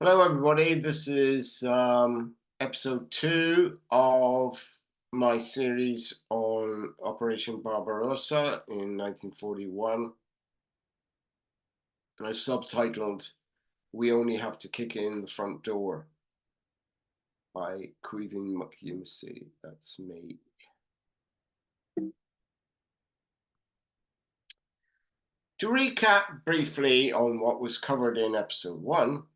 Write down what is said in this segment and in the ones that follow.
Hello, everybody. This is episode 2 of my series on Operation Barbarossa in 1941. I subtitled "We Only Have to Kick In the Front Door" by Queven McYumsey. That's me. To recap briefly on what was covered in episode 1,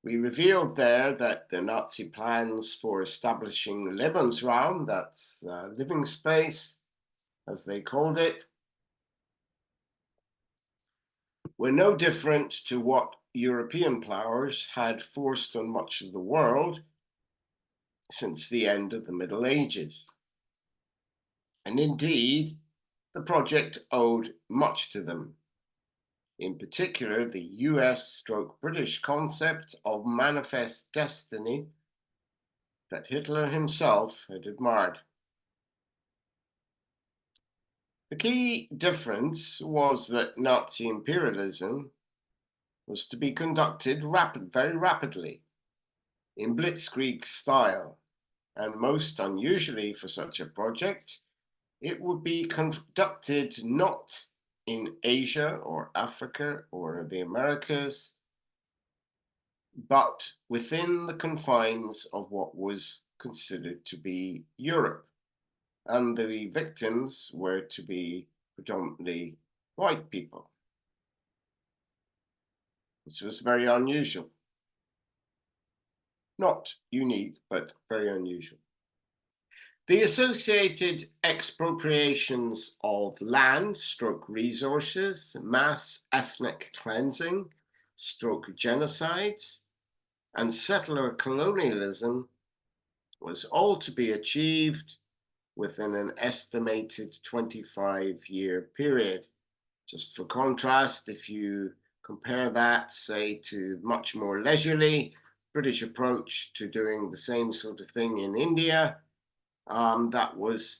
we revealed there that the Nazi plans for establishing Lebensraum, that's living space, as they called it, were no different to what European powers had forced on much of the world since the end of the Middle Ages. And indeed, the project owed much to them. In particular, the US/British concept of manifest destiny that Hitler himself had admired. The key difference was that Nazi imperialism was to be conducted very rapidly, in blitzkrieg style, and most unusually for such a project, it would be conducted not in Asia or Africa or the Americas, but within the confines of what was considered to be Europe. And the victims were to be predominantly white people. This was very unusual. Not unique, but very unusual. The associated expropriations of land/resources, mass ethnic cleansing, genocides, and settler colonialism was all to be achieved within an estimated 25-year period. Just for contrast, if you compare that, say, to much more leisurely British approach to doing the same sort of thing in India, that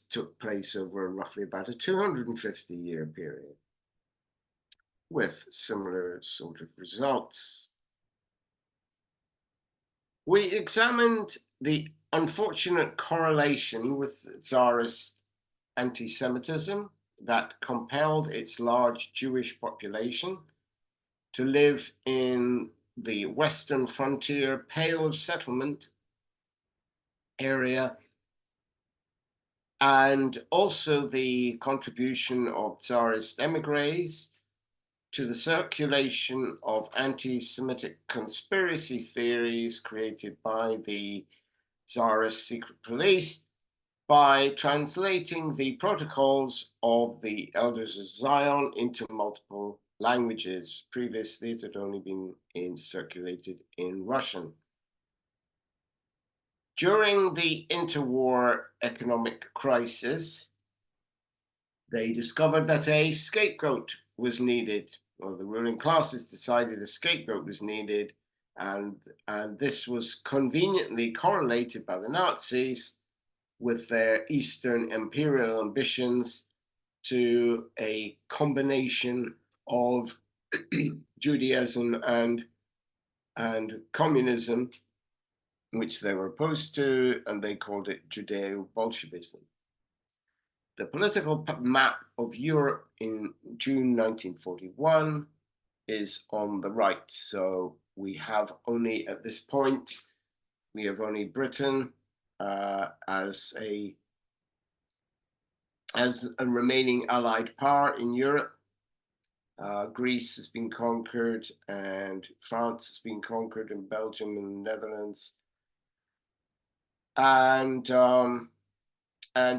took place over roughly about a 250-year period with similar sort of results. We examined the unfortunate correlation with Tsarist anti-Semitism that compelled its large Jewish population to live in the western frontier Pale of Settlement area, and also the contribution of Tsarist emigres to the circulation of anti-Semitic conspiracy theories created by the Tsarist secret police by translating the protocols of the Elders of Zion into multiple languages. Previously, it had only been circulated in Russian. During the interwar economic crisis, they discovered that a scapegoat was needed, or the ruling classes decided a scapegoat was needed, and this was conveniently correlated by the Nazis with their Eastern imperial ambitions to a combination of Judaism and communism, which they were opposed to, and they called it Judeo-Bolshevism. The political map of Europe in June 1941 is on the right. So we have only, at this point, we have only Britain as a remaining allied power in Europe. Greece has been conquered, and France has been conquered, and Belgium and the Netherlands. And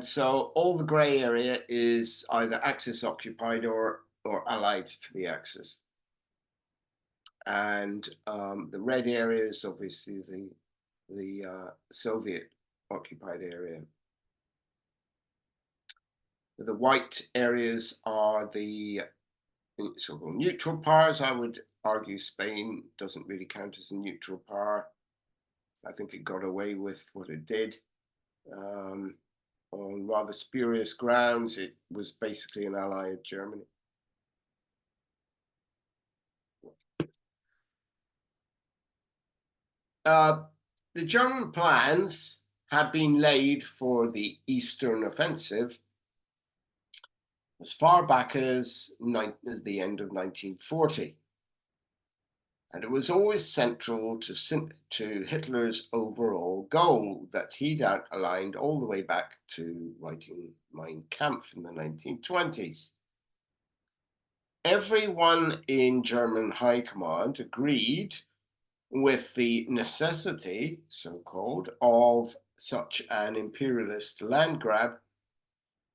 so all the gray area is either Axis occupied or allied to the Axis. And the red area is obviously the Soviet occupied area. The white areas are the so-called neutral powers. I would argue Spain doesn't really count as a neutral power. I think it got away with what it did. On rather spurious grounds, it was basically an ally of Germany. The German plans had been laid for the Eastern Offensive as far back as the end of 1940. And it was always central to Hitler's overall goal that he'd outlined all the way back to writing Mein Kampf in the 1920s. Everyone in German high command agreed with the necessity, so-called, of such an imperialist land grab,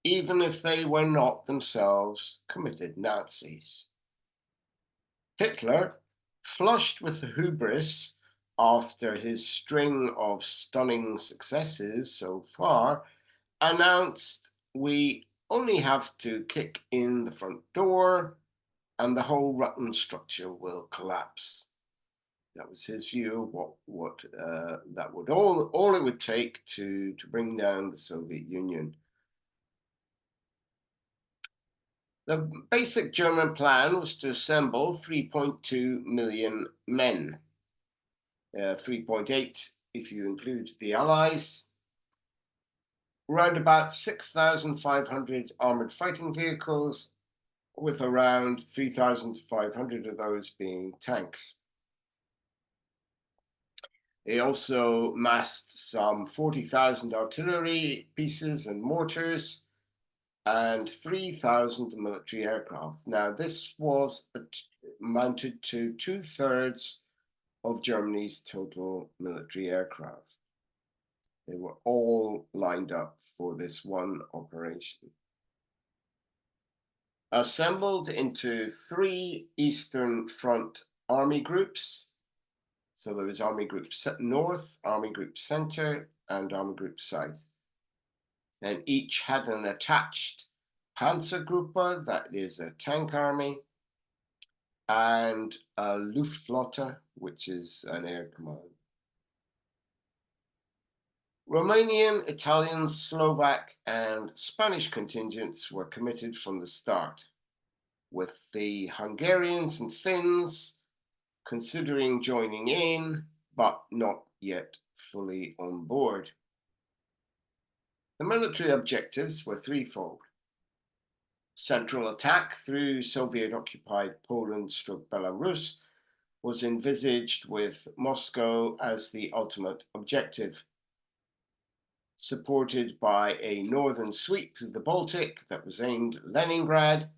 even if they were not themselves committed Nazis. Hitler, flushed with the hubris after his string of stunning successes so far, announced, "We only have to kick in the front door and the whole rotten structure will collapse." That was his view of what that would all it would take to bring down the Soviet Union. The basic German plan was to assemble 3.2 million men, 3.8 if you include the Allies, around about 6,500 armored fighting vehicles, with around 3,500 of those being tanks. They also massed some 40,000 artillery pieces and mortars, and 3,000 military aircraft. Now, this was amounted to 2/3 of Germany's total military aircraft. They were all lined up for this one operation. Assembled into 3 Eastern Front army groups. So there was Army Group North, Army Group Center, and Army Group South. And each had an attached Panzergruppe, that is a tank army, and a Luftflotte, which is an air command. Romanian, Italian, Slovak, and Spanish contingents were committed from the start, with the Hungarians and Finns considering joining in, but not yet fully on board. The military objectives were threefold. Central attack through Soviet-occupied Poland/Belarus was envisaged with Moscow as the ultimate objective, supported by a northern sweep through the Baltic that was aimed at Leningrad,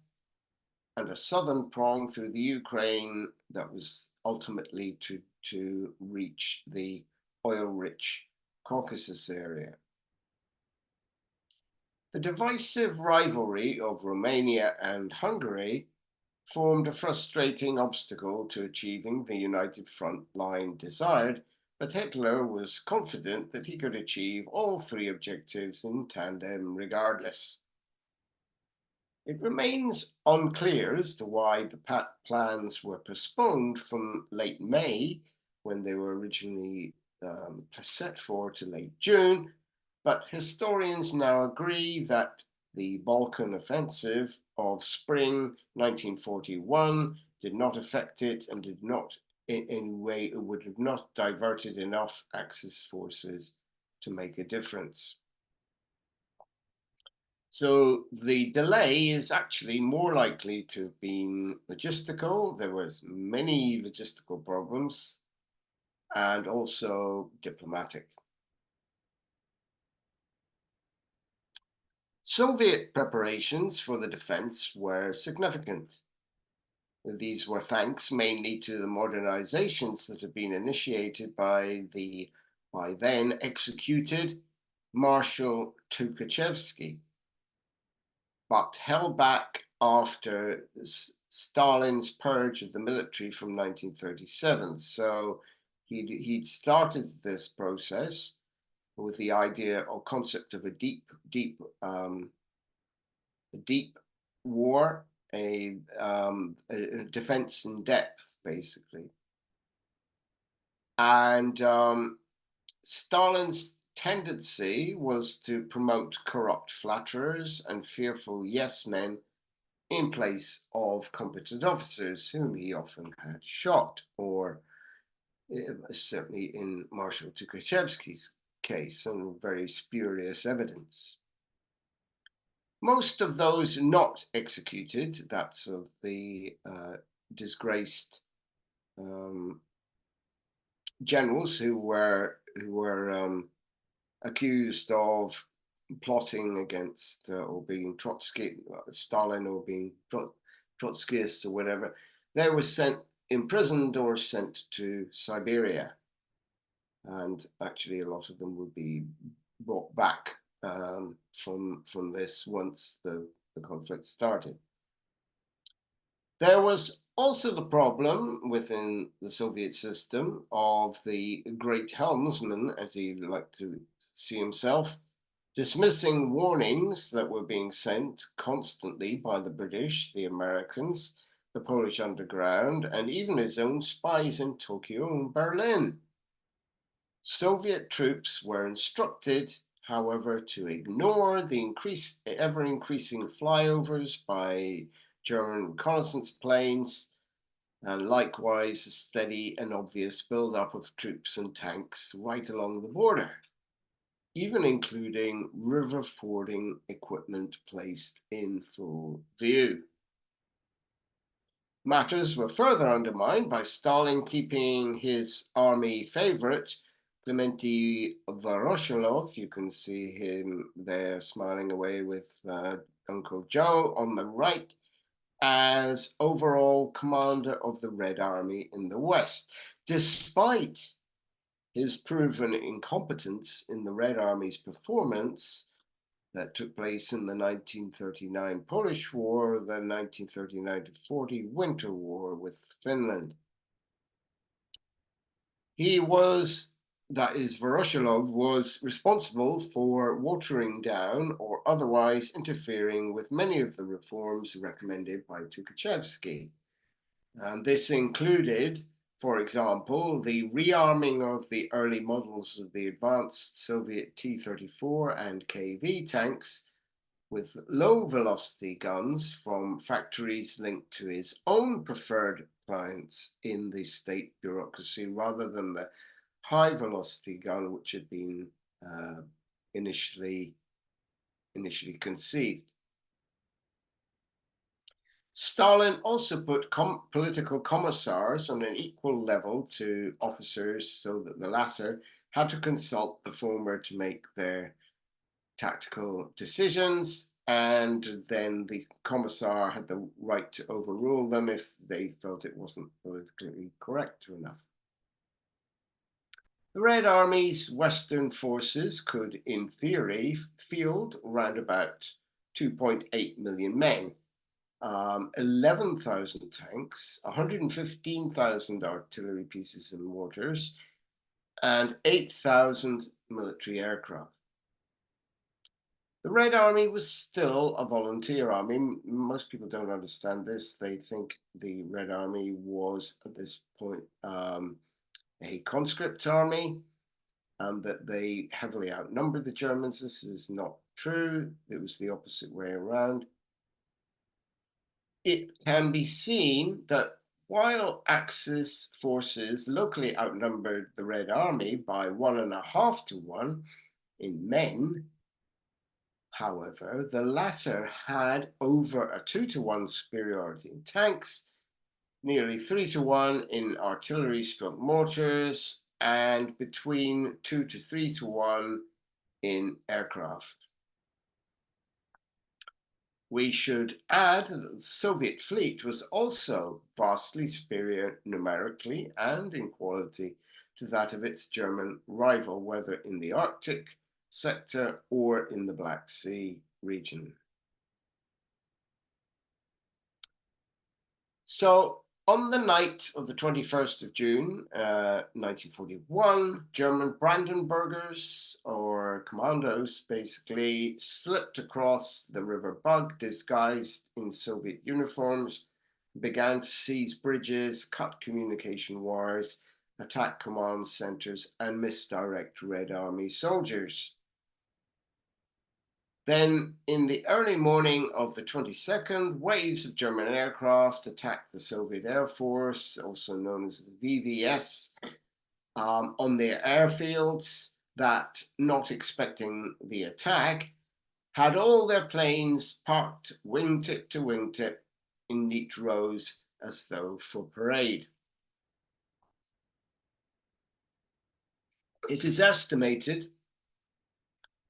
and a southern prong through the Ukraine that was ultimately to reach the oil-rich Caucasus area. The divisive rivalry of Romania and Hungary formed a frustrating obstacle to achieving the united front line desired, but Hitler was confident that he could achieve all 3 objectives in tandem regardless. It remains unclear as to why the plans were postponed from late May, when they were originally set for, to late June, but historians now agree that the Balkan offensive of spring 1941 did not affect it and did not, in a way, it would have not diverted enough Axis forces to make a difference. So the delay is actually more likely to have been logistical. There was many logistical problems, and also diplomatic. Soviet preparations for the defense were significant. These were thanks mainly to the modernizations that had been initiated by the by then executed Marshal Tukhachevsky, but held back after Stalin's purge of the military from 1937. So he'd started this process with the idea or concept of a deep war, a defense in depth, basically. And Stalin's tendency was to promote corrupt flatterers and fearful yes men in place of competent officers whom he often had shot or certainly in Marshal Tukhachevsky's case, and very spurious evidence. Most of those not executed, that's of the disgraced generals who were accused of plotting against or being Stalin, or being Trotskyists or whatever, they were imprisoned or sent to Siberia. And actually, a lot of them would be brought back from this once the conflict started. There was also the problem within the Soviet system of the great helmsman, as he liked to see himself, dismissing warnings that were being sent constantly by the British, the Americans, the Polish underground, and even his own spies in Tokyo and Berlin. Soviet troops were instructed, however, to ignore the ever-increasing flyovers by German reconnaissance planes, and likewise a steady and obvious build-up of troops and tanks right along the border, even including river fording equipment placed in full view. Matters were further undermined by Stalin keeping his army favorite, Clemente Voroshilov, you can see him there smiling away with Uncle Joe on the right, as overall commander of the Red Army in the West, despite his proven incompetence in the Red Army's performance that took place in the 1939 Polish War, the 1939-40 Winter War with Finland. Voroshilov was responsible for watering down or otherwise interfering with many of the reforms recommended by Tukhachevsky. And this included, for example, the rearming of the early models of the advanced Soviet T-34 and KV tanks with low-velocity guns from factories linked to his own preferred clients in the state bureaucracy, rather than the high-velocity gun which had been initially conceived. Stalin also put political commissars on an equal level to officers, so that the latter had to consult the former to make their tactical decisions, and then the commissar had the right to overrule them if they felt it wasn't politically correct enough. The Red Army's Western forces could, in theory, field around about 2.8 million men, 11,000 tanks, 115,000 artillery pieces and mortars, and 8,000 military aircraft. The Red Army was still a volunteer army. Most people don't understand this. They think the Red Army was, at this point, a conscript army, and that they heavily outnumbered the Germans. This is not true. It was the opposite way around. It can be seen that while Axis forces locally outnumbered the Red Army by 1.5 to 1 in men, however, the latter had over a 2 to 1 superiority in tanks, nearly 3 to 1 in artillery stroke mortars, and between 2 to 3 to 1 in aircraft. We should add that the Soviet fleet was also vastly superior numerically and in quality to that of its German rival, whether in the Arctic sector or in the Black Sea region. So, on the night of the 21st of June, 1941, German Brandenburgers, or commandos, basically slipped across the River Bug disguised in Soviet uniforms, began to seize bridges, cut communication wires, attack command centers, and misdirect Red Army soldiers. Then, in the early morning of the 22nd, waves of German aircraft attacked the Soviet Air Force, also known as the VVS, on their airfields that, not expecting the attack, had all their planes parked wingtip to wingtip in neat rows as though for parade. It is estimated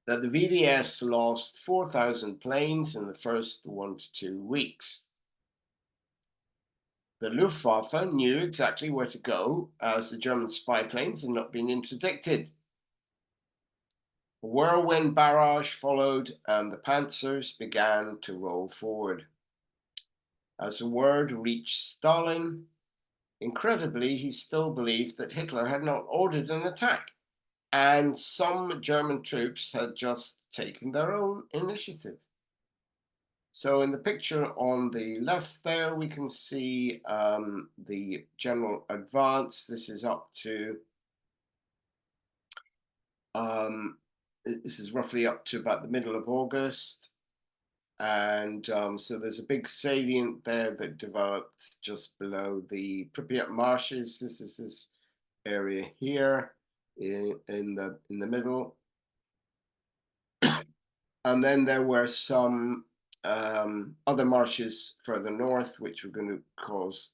that the VDS lost 4,000 planes in the first 1 to 2 weeks. The Luftwaffe knew exactly where to go, as the German spy planes had not been interdicted. A whirlwind barrage followed, and the panzers began to roll forward. As the word reached Stalin, incredibly, he still believed that Hitler had not ordered an attack, and some German troops had just taken their own initiative. So in the picture on the left there, we can see the general advance. This is up to, this is roughly up to about the middle of August. And so there's a big salient there that developed just below the Pripyat marshes. This is this area here in the middle. And then there were some other marshes further north, which were going to cause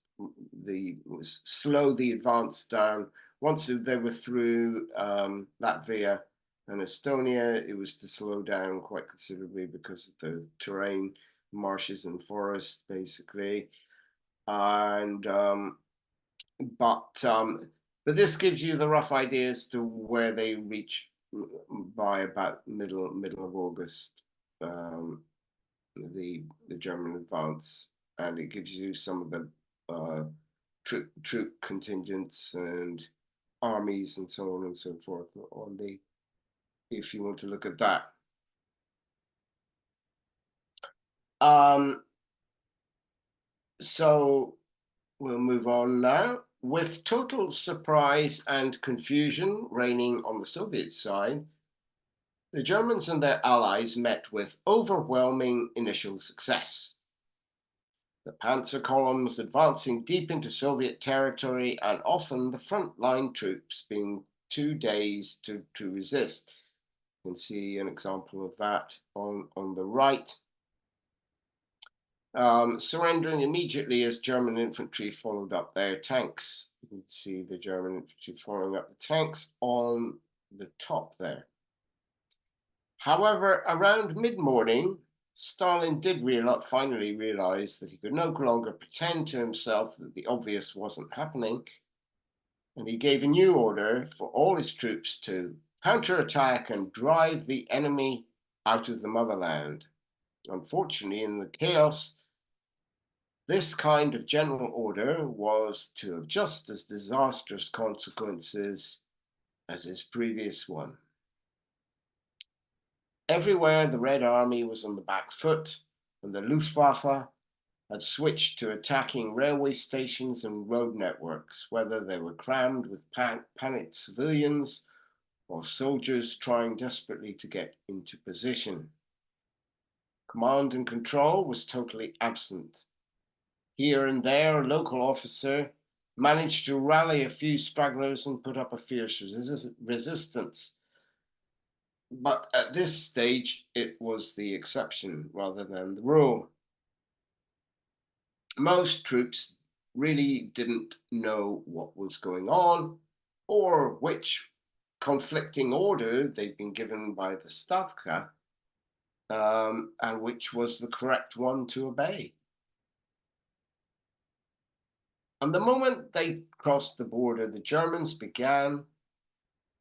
slow the advance down. Once they were through Latvia and Estonia, it was to slow down quite considerably because of the terrain, marshes and forests, basically. And but this gives you the rough idea as to where they reach by about middle of August, the German advance, and it gives you some of the troop contingents and armies and so on and so forth on the, if you want to look at that. So we'll move on now. With total surprise and confusion reigning on the Soviet side, the Germans and their allies met with overwhelming initial success. The panzer column was advancing deep into Soviet territory, and often the frontline troops being too dazed to resist. You can see an example of that on the right. Surrendering immediately as German infantry followed up their tanks. You can see the German infantry following up the tanks on the top there. However, around mid-morning, Stalin did finally realize that he could no longer pretend to himself that the obvious wasn't happening, and he gave a new order for all his troops to counterattack and drive the enemy out of the motherland. Unfortunately, in the chaos, this kind of general order was to have just as disastrous consequences as his previous one. Everywhere the Red Army was on the back foot, and the Luftwaffe had switched to attacking railway stations and road networks, whether they were crammed with panicked civilians or soldiers trying desperately to get into position. Command and control was totally absent. Here and there, a local officer managed to rally a few stragglers and put up a fierce resistance. But at this stage, it was the exception rather than the rule. Most troops really didn't know what was going on or which conflicting order they'd been given by the Stavka, and which was the correct one to obey. And the moment they crossed the border, the Germans began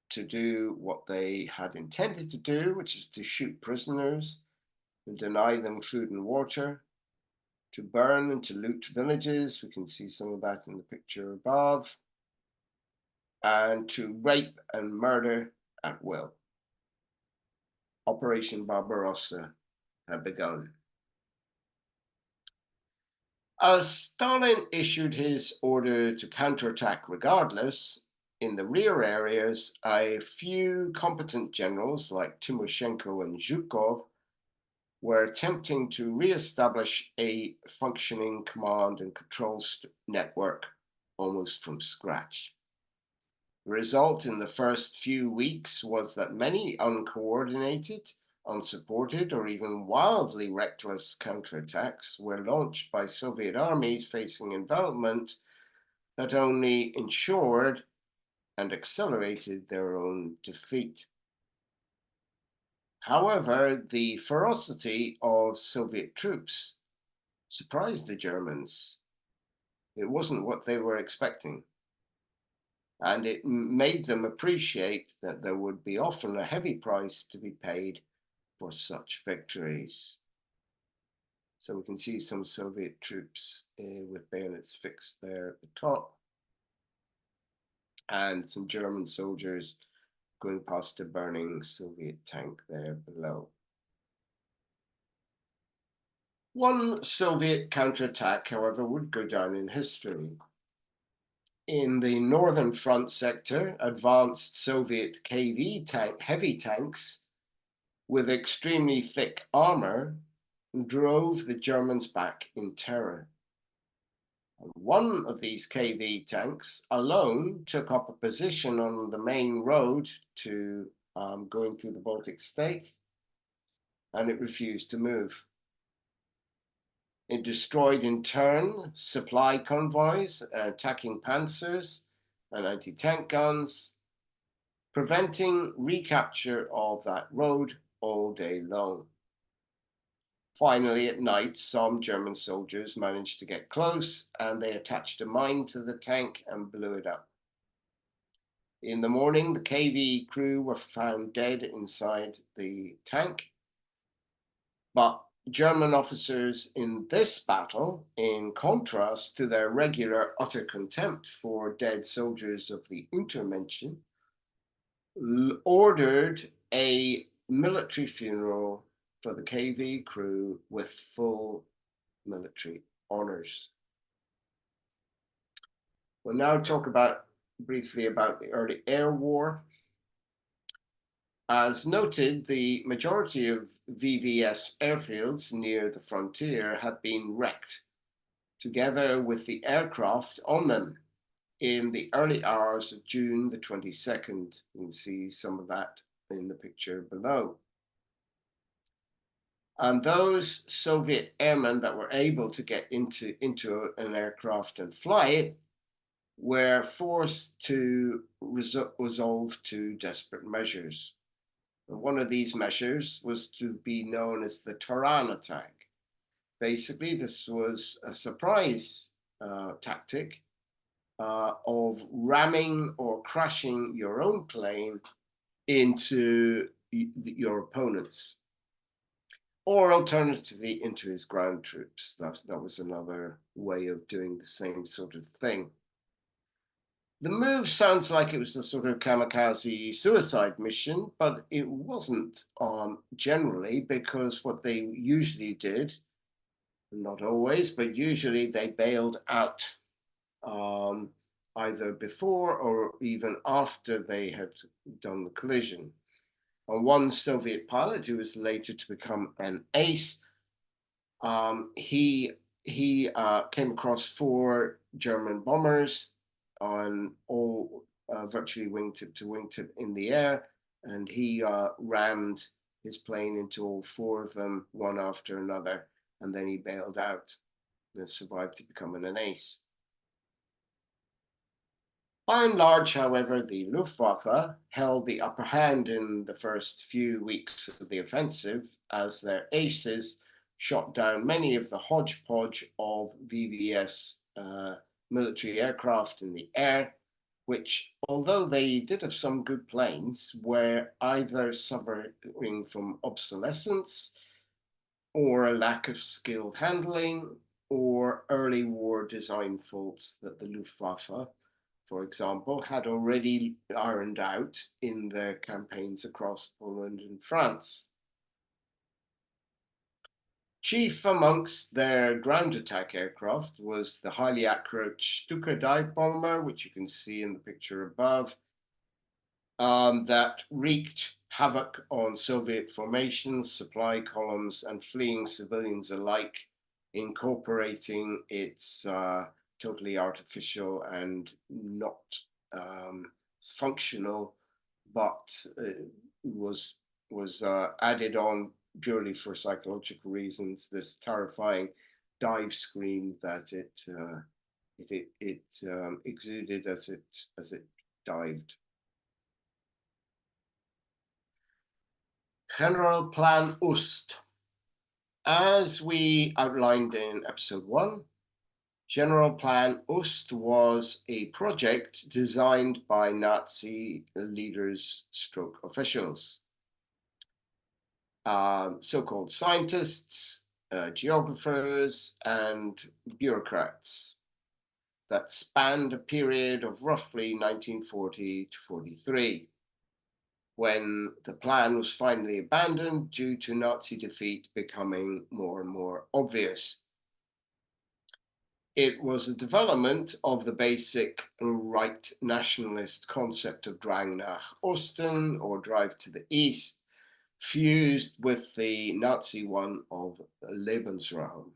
to do what they had intended to do, which is to shoot prisoners and deny them food and water, to burn and to loot villages. We can see some of that in the picture above, and to rape and murder at will. Operation Barbarossa had begun. As Stalin issued his order to counterattack regardless, in the rear areas, a few competent generals like Timoshenko and Zhukov were attempting to re-establish a functioning command and control network almost from scratch. The result in the first few weeks was that many uncoordinated, unsupported, or even wildly reckless counterattacks were launched by Soviet armies facing envelopment that only ensured and accelerated their own defeat. However, the ferocity of Soviet troops surprised the Germans. It wasn't what they were expecting, and it made them appreciate that there would be often a heavy price to be paid for such victories. So we can see some Soviet troops with bayonets fixed there at the top, and some German soldiers going past a burning Soviet tank there below. One Soviet counterattack, however, would go down in history. In the northern front sector, advanced Soviet KV tank, heavy tanks with extremely thick armor drove the Germans back in terror. And one of these KV tanks alone took up a position on the main road to going through the Baltic states, and it refused to move. It destroyed in turn supply convoys, attacking panzers and anti-tank guns, preventing recapture of that road all day long. Finally, at night, some German soldiers managed to get close, and they attached a mine to the tank and blew it up. In the morning, the KV crew were found dead inside the tank, but German officers in this battle, in contrast to their regular utter contempt for dead soldiers of the Untermenschen, ordered a military funeral for the KV crew with full military honors. We'll now talk briefly about the early air war. As noted, the majority of VVS airfields near the frontier had been wrecked, together with the aircraft on them, in the early hours of June the 22nd. You can see some of that in the picture below. And those Soviet airmen that were able to get into an aircraft and fly it were forced to resolve to desperate measures. And one of these measures was to be known as the Taran attack. Basically, this was a surprise tactic of ramming or crashing your own plane into your opponent's, or alternatively into his ground troops. That was another way of doing the same sort of thing. The move sounds like it was a sort of kamikaze suicide mission, but it wasn't generally, because what they usually did, not always, but usually they bailed out either before or even after they had done the collision. And one Soviet pilot who was later to become an ace, he came across 4 German bombers on all virtually wingtip to wingtip in the air, and he rammed his plane into all 4 of them, one after another, and then he bailed out and survived to become an ace. By and large, however, the Luftwaffe held the upper hand in the first few weeks of the offensive, as their aces shot down many of the hodgepodge of VVS military aircraft in the air, which, although they did have some good planes, were either suffering from obsolescence or a lack of skilled handling or early war design faults that the Luftwaffe, for example, had already ironed out in their campaigns across Poland and France. Chief amongst their ground attack aircraft was the highly accurate Stuka dive bomber, which you can see in the picture above, that wreaked havoc on Soviet formations, supply columns, and fleeing civilians alike, incorporating its totally artificial and not functional, but was added on purely for psychological reasons. This terrifying dive scream that it exuded as it dived. General Plan Ost. As we outlined in episode 1, General Plan Ost was a project designed by Nazi leaders stroke officials, so-called scientists, geographers, and bureaucrats that spanned a period of roughly 1940 to 43, when the plan was finally abandoned due to Nazi defeat becoming more and more obvious. It was a development of the basic right nationalist concept of Drang nach Osten, or drive to the east, fused with the Nazi one of Lebensraum.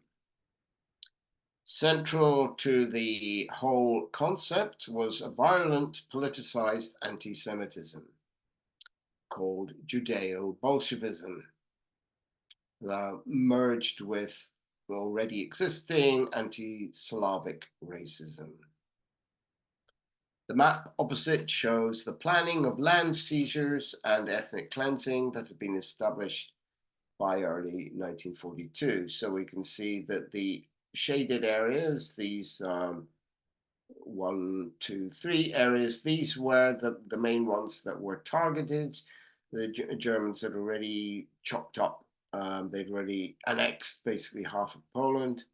Central to the whole concept was a violent, politicized anti-Semitism called Judeo-Bolshevism, merged with already existing anti-Slavic racism. The map opposite shows the planning of land seizures and ethnic cleansing that had been established by early 1942. So we can see that the shaded areas, these 1, 2, 3 areas, these were the main ones that were targeted. The Germans had already chopped up, they'd already annexed basically half of Poland.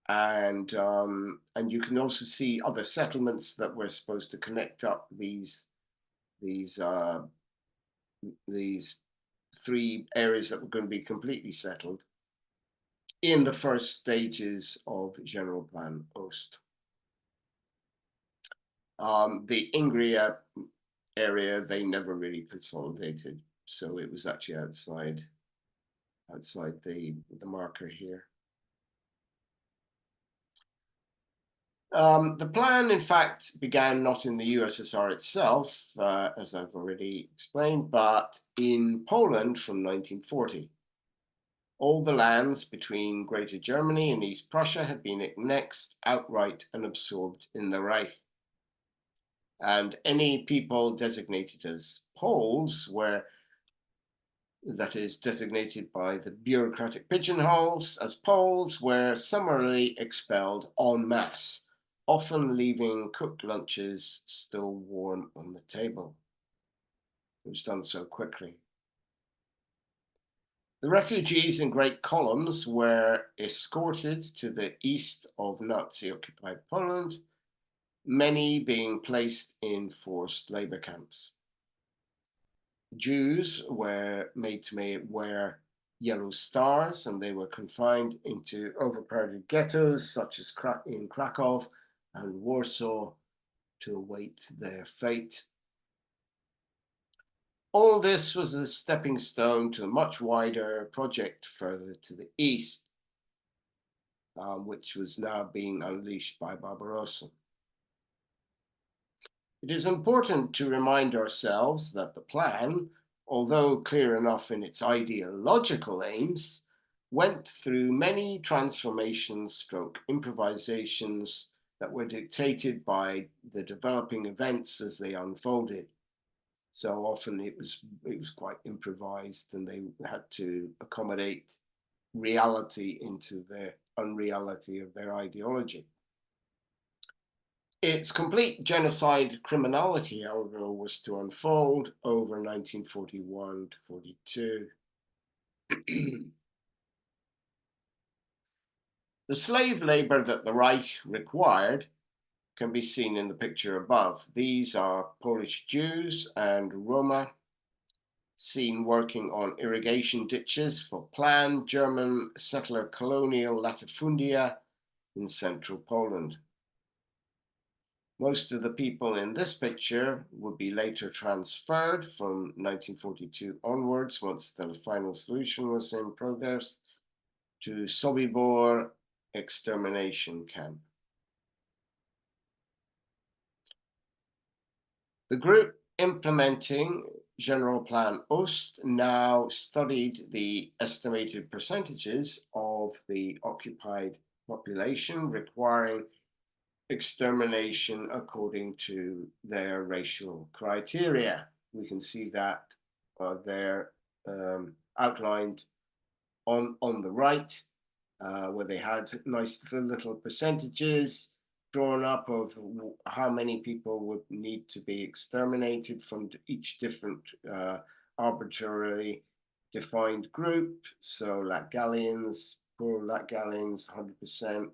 And you can also see other settlements that were supposed to connect up these 3 areas that were going to be completely settled in the first stages of General Plan Ost. The Ingria area, they never really consolidated, so it was actually outside the marker here. The plan, in fact, began not in the USSR itself, as I've already explained, but in Poland from 1940. All the lands between Greater Germany and East Prussia had been annexed outright and absorbed in the Reich. And any people designated as Poles were, that is, designated by the bureaucratic pigeonholes as Poles, were summarily expelled en masse, often leaving cooked lunches still warm on the table. It was done so quickly. The refugees in great columns were escorted to the east of Nazi-occupied Poland, many being placed in forced labor camps. Jews were made to wear yellow stars, and they were confined into overcrowded ghettos such as in Krakow and Warsaw to await their fate. All this was a stepping stone to a much wider project further to the east, which was now being unleashed by Barbarossa. It is important to remind ourselves that the plan, although clear enough in its ideological aims, went through many transformations stroke improvisations that were dictated by the developing events as they unfolded. So often it was quite improvised, and they had to accommodate reality into the unreality of their ideology. Its complete genocide criminality, however, was to unfold over 1941 to 42. The slave labor that the Reich required can be seen in the picture above. These are Polish Jews and Roma, seen working on irrigation ditches for planned German settler colonial latifundia in central Poland. Most of the people in this picture would be later transferred from 1942 onwards, once the final solution was in progress, to Sobibor extermination camp. The group implementing General Plan Ost now studied the estimated percentages of the occupied population requiring extermination according to their racial criteria. We can see that there outlined on the right, where they had nice little percentages drawn up of how many people would need to be exterminated from each different arbitrarily defined group. So Latgalians, poor Latgalians, 100%,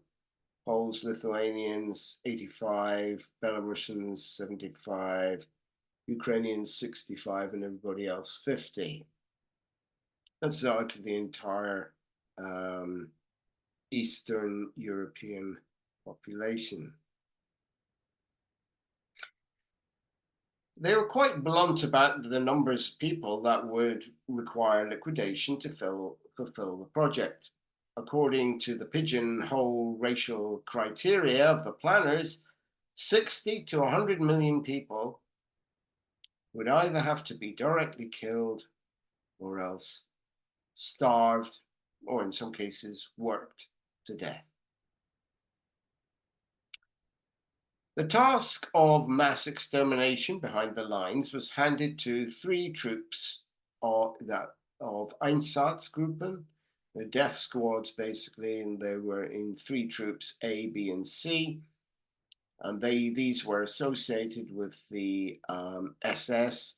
Poles, Lithuanians, 85, Belarusians, 75, Ukrainians, 65, and everybody else, 50. That's out to the entire Eastern European population. They were quite blunt about the numbers of people that would require liquidation to fulfill the project. According to the pigeonhole racial criteria of the planners, 60 to 100 million people would either have to be directly killed or else starved, or in some cases worked to death. The task of mass extermination behind the lines was handed to 3 troops of Einsatzgruppen, the death squads basically, and they were in 3 troops, A, B, and C. And these were associated with the SS.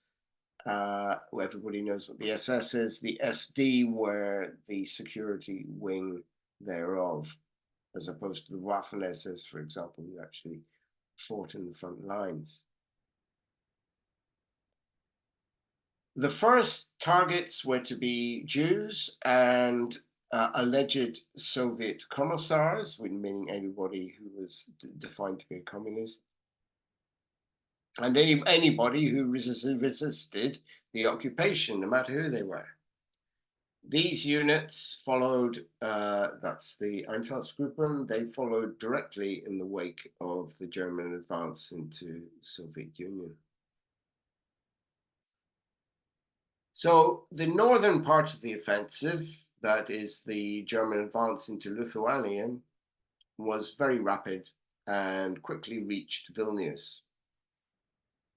Everybody knows what the SS is. The SD were the security wing thereof, as opposed to the Waffen-SS, for example, who actually fought in the front lines. The first targets were to be Jews and alleged Soviet commissars, meaning anybody who was defined to be a communist, and anybody who resisted the occupation, no matter who they were. These units followed, that's the Einsatzgruppen, they followed directly in the wake of the German advance into the Soviet Union. So the northern part of the offensive, that is the German advance into Lithuania, was very rapid and quickly reached Vilnius,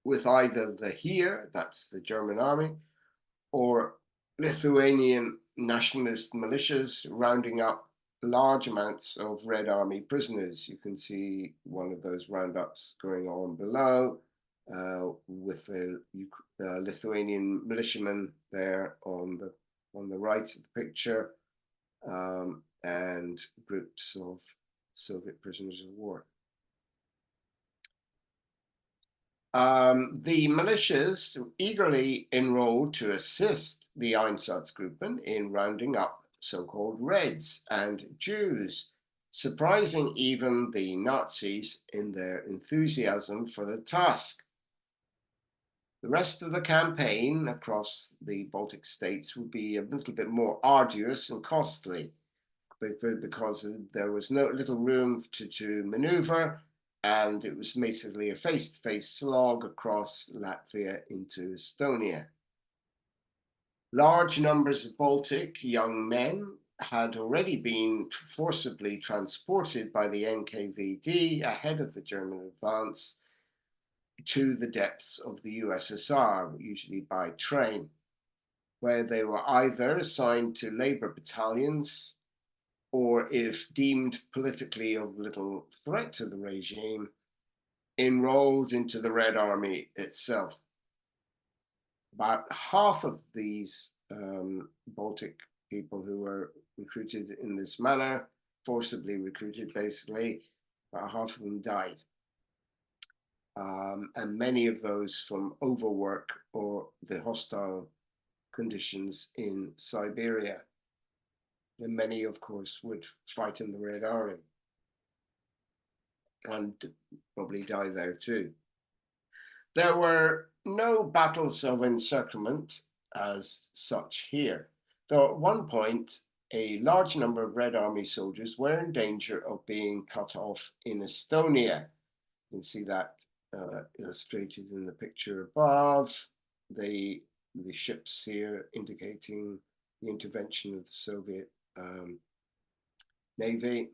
with either the Heer, that's the German army, or Lithuanian nationalist militias rounding up large amounts of Red Army prisoners. You can see one of those roundups going on below, with the Lithuanian militiamen there on the right of the picture, and groups of Soviet prisoners of war. The militias eagerly enrolled to assist the Einsatzgruppen in rounding up so-called Reds and Jews, surprising even the Nazis in their enthusiasm for the task. The rest of the campaign across the Baltic states would be a little bit more arduous and costly, because there was little room to maneuver, and it was basically a face-to-face slog across Latvia into Estonia. Large numbers of Baltic young men had already been forcibly transported by the NKVD ahead of the German advance to the depths of the USSR, usually by train, where they were either assigned to labor battalions, or if deemed politically of little threat to the regime, enrolled into the Red Army itself. About half of these Baltic people who were recruited in this manner, forcibly recruited basically, about half of them died. And many of those from overwork or the hostile conditions in Siberia. And many, of course, would fight in the Red Army and probably die there too. There were no battles of encirclement as such here, though at one point a large number of Red Army soldiers were in danger of being cut off in Estonia. You can see that illustrated in the picture above. The ships here indicating the intervention of the Soviet Navy.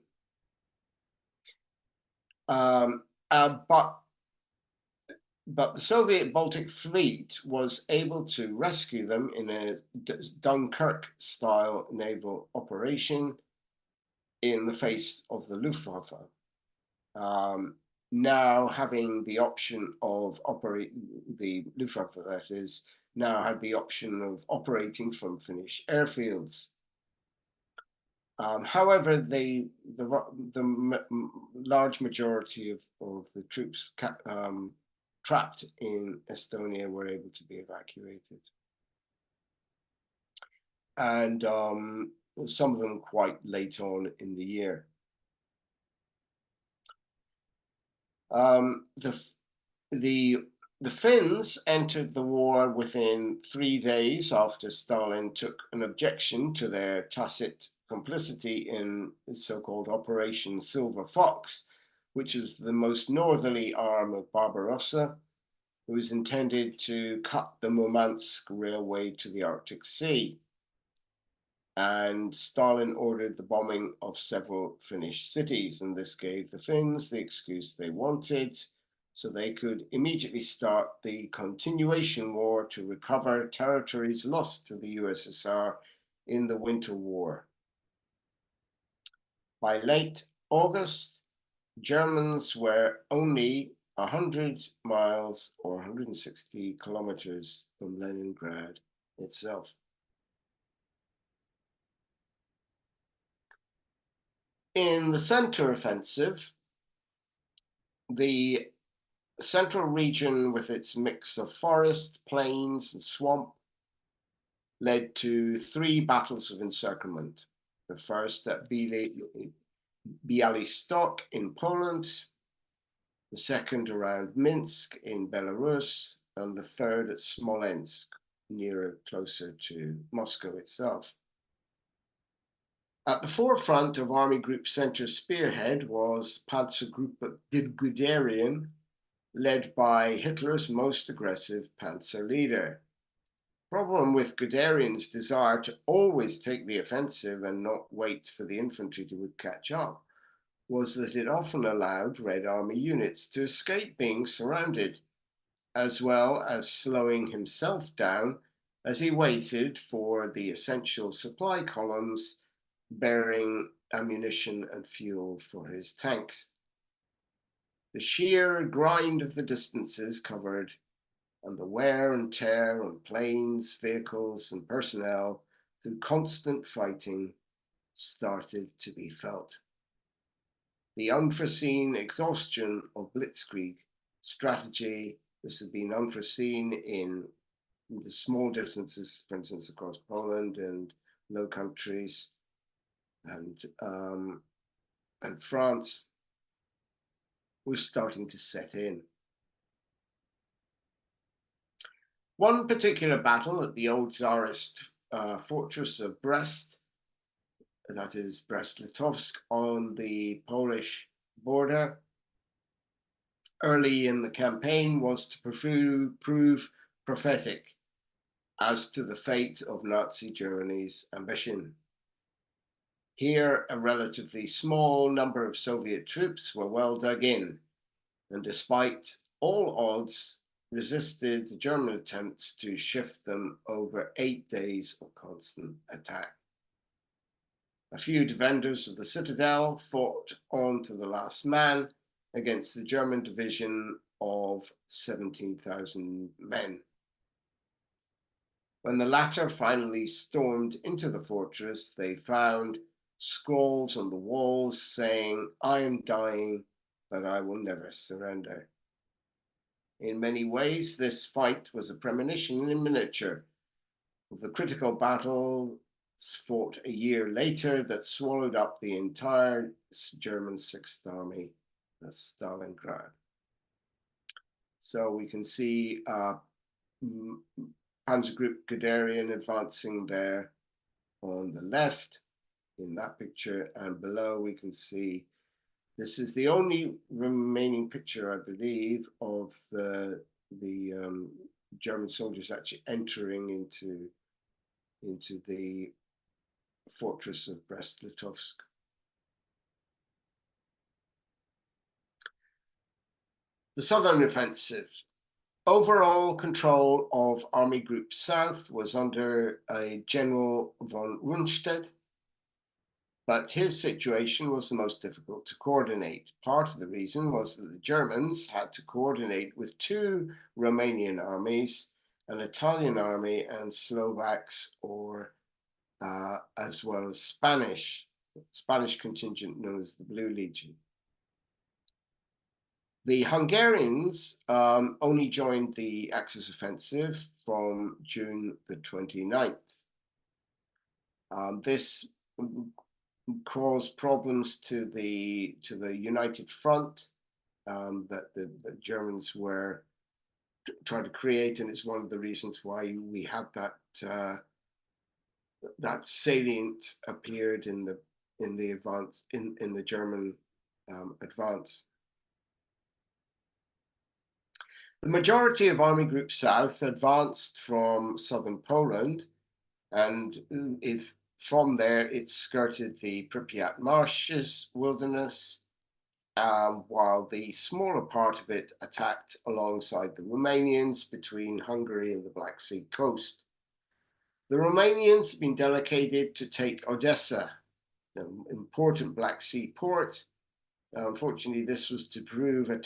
But the Soviet Baltic Fleet was able to rescue them in a Dunkirk-style naval operation in the face of the Luftwaffe. Now having the option of the Luftwaffe, that is, now had the option of operating from Finnish airfields. However, the large majority of the troops trapped in Estonia were able to be evacuated. And some of them quite late on in the year. The Finns entered the war within 3 days after Stalin took an objection to their tacit complicity in the so-called Operation Silver Fox, which was the most northerly arm of Barbarossa. It was intended to cut the Murmansk railway to the Arctic Sea. And Stalin ordered the bombing of several Finnish cities, and this gave the Finns the excuse they wanted, so they could immediately start the continuation war to recover territories lost to the USSR in the Winter War. By late August, Germans were only 100 miles or 160 kilometers from Leningrad itself. In the center offensive, the central region with its mix of forest, plains, and swamp led to 3 battles of encirclement. The first at Bialystok in Poland, the second around Minsk in Belarus, and the third at Smolensk, closer to Moscow itself. At the forefront of Army Group Center spearhead was Panzergruppe Guderian, led by Hitler's most aggressive panzer leader. Problem with Guderian's desire to always take the offensive and not wait for the infantry to catch up was that it often allowed Red Army units to escape being surrounded, as well as slowing himself down as he waited for the essential supply columns bearing ammunition and fuel for his tanks. The sheer grind of the distances covered and the wear and tear on planes, vehicles, and personnel through constant fighting started to be felt. The unforeseen exhaustion of blitzkrieg strategy, this had been unforeseen in the small distances, for instance, across Poland and Low Countries and France, was starting to set in. One particular battle at the old Tsarist fortress of Brest, that is Brest-Litovsk, on the Polish border, early in the campaign was to prove prophetic as to the fate of Nazi Germany's ambition. Here, a relatively small number of Soviet troops were well dug in, and despite all odds, resisted the German attempts to shift them over 8 days of constant attack. A few defenders of the citadel fought on to the last man against the German division of 17,000 men. When the latter finally stormed into the fortress, they found scrawls on the walls saying, "I am dying, but I will never surrender." In many ways, this fight was a premonition in miniature of the critical battle fought a year later that swallowed up the entire German Sixth Army at Stalingrad. So we can see Panzer Group Guderian advancing there on the left in that picture, and below we can see This is the only remaining picture, I believe, of the German soldiers actually entering into the fortress of Brest-Litovsk. The Southern Offensive. Overall control of Army Group South was under a General von Rundstedt, but his situation was the most difficult to coordinate. Part of the reason was that the Germans had to coordinate with two Romanian armies, an Italian army, and Slovaks, or as well as Spanish contingent known as the Blue Legion. The Hungarians only joined the Axis offensive from June the 29th. This caused problems to the United Front that the Germans were trying to create, and it's one of the reasons why we had that salient appeared in the advance in the German advance. The majority of Army Group South advanced from southern Poland, and if from there it skirted the Pripyat marshes wilderness, while the smaller part of it attacked alongside the Romanians between Hungary and the Black Sea coast. The Romanians had been delegated to take Odessa, an important Black Sea port. Unfortunately, this was to prove a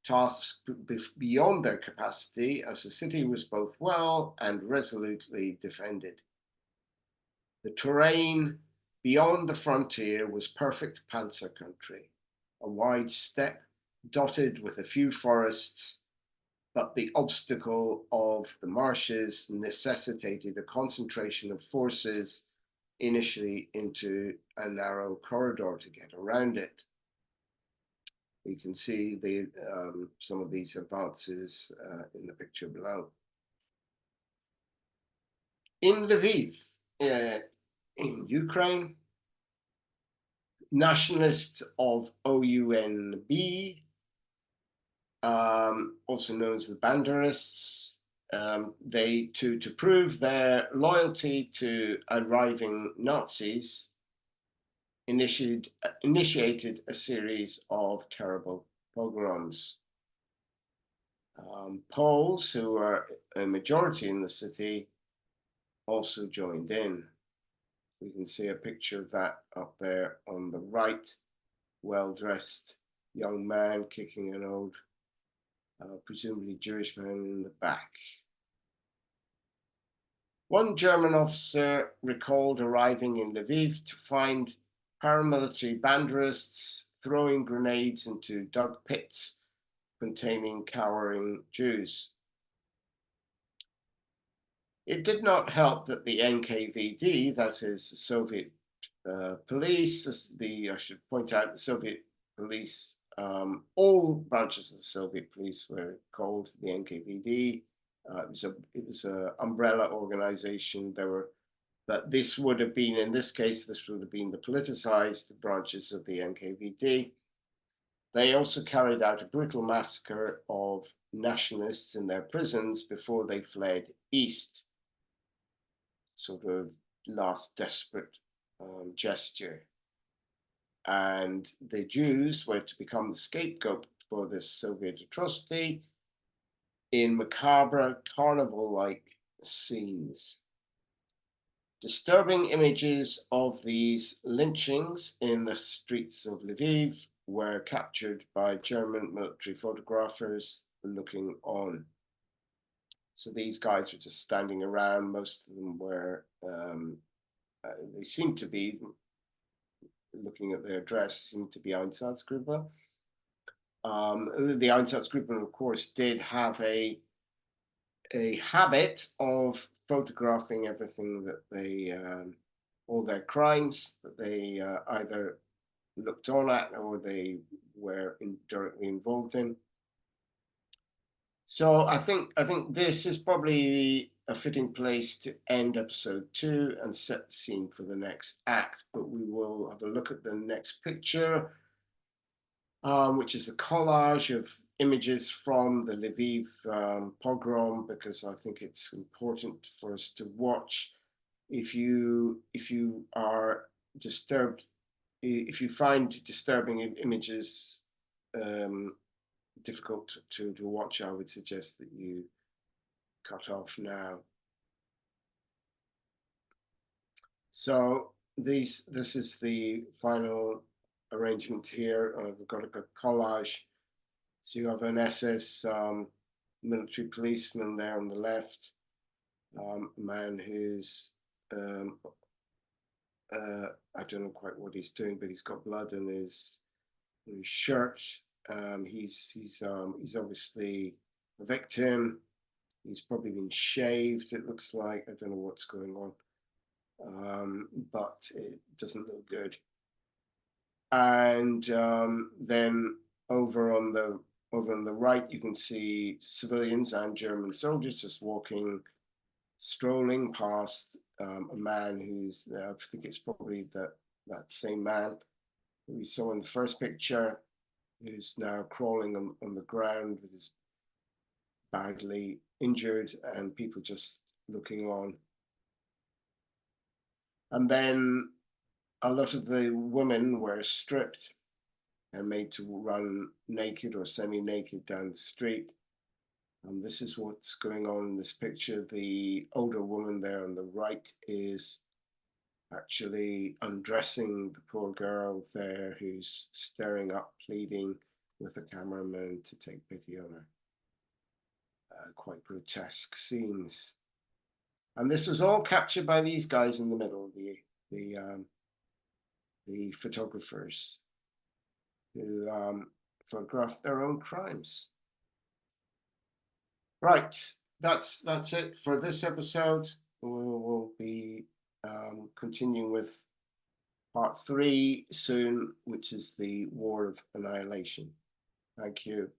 task beyond their capacity, as the city was both well and resolutely defended. The terrain beyond the frontier was perfect panzer country, a wide steppe dotted with a few forests, but the obstacle of the marshes necessitated a concentration of forces initially into a narrow corridor to get around it. You can see some of these advances in the picture below. In Lviv, in Ukraine, nationalists of OUNB, also known as the Banderists, to prove their loyalty to arriving Nazis, initiated a series of terrible pogroms. Poles, who were a majority in the city, also joined in. We can see a picture of that up there on the right, well-dressed young man kicking an old, presumably Jewish man in the back. One German officer recalled arriving in Lviv to find paramilitary Banderists throwing grenades into dug pits containing cowering Jews. It did not help that the NKVD, that is the Soviet police, I should point out the Soviet police, all branches of the Soviet police were called the NKVD. It was an umbrella organization. But this would have been, in this case, this would have been the politicized branches of the NKVD. They also carried out a brutal massacre of nationalists in their prisons before they fled east. Sort of last desperate gesture. And the Jews were to become the scapegoat for this Soviet atrocity in macabre carnival-like scenes. Disturbing images of these lynchings in the streets of Lviv were captured by German military photographers looking on. So these guys were just standing around. Most of them were, they seemed to be, looking at their dress, seemed to be Einsatzgruppe. The Einsatzgruppe, of course, did have a habit of photographing everything that they, all their crimes that they either looked on at or they were directly involved in. So I think this is probably a fitting place to end episode 2 and set the scene for the next act. But we will have a look at the next picture, which is a collage of images from the Lviv pogrom, because I think it's important for us to watch. If you are disturbed, if you find disturbing images difficult to watch, I would suggest that you cut off now. So this is the final arrangement here. We've got a collage. So you have an SS military policeman there on the left, a man who's I don't know quite what he's doing, but he's got blood in his shirt. He's obviously a victim. He's probably been shaved, it looks like. I don't know what's going on, but it doesn't look good. And then over on the right, you can see civilians and German soldiers just walking, strolling past a man who's there. I think it's probably that same man who we saw in the first picture, who's now crawling on the ground with his badly injured, and people just looking on. And then a lot of the women were stripped and made to run naked or semi-naked down the street. And this is what's going on in this picture. The older woman there on the right is actually undressing the poor girl there, who's staring up, pleading with the cameraman to take pity on her. Quite grotesque scenes. And this was all captured by these guys in the middle, the photographers who photographed their own crimes. Right, that's it for this episode. We'll be continuing with part 3 soon, which is the War of Annihilation. Thank you.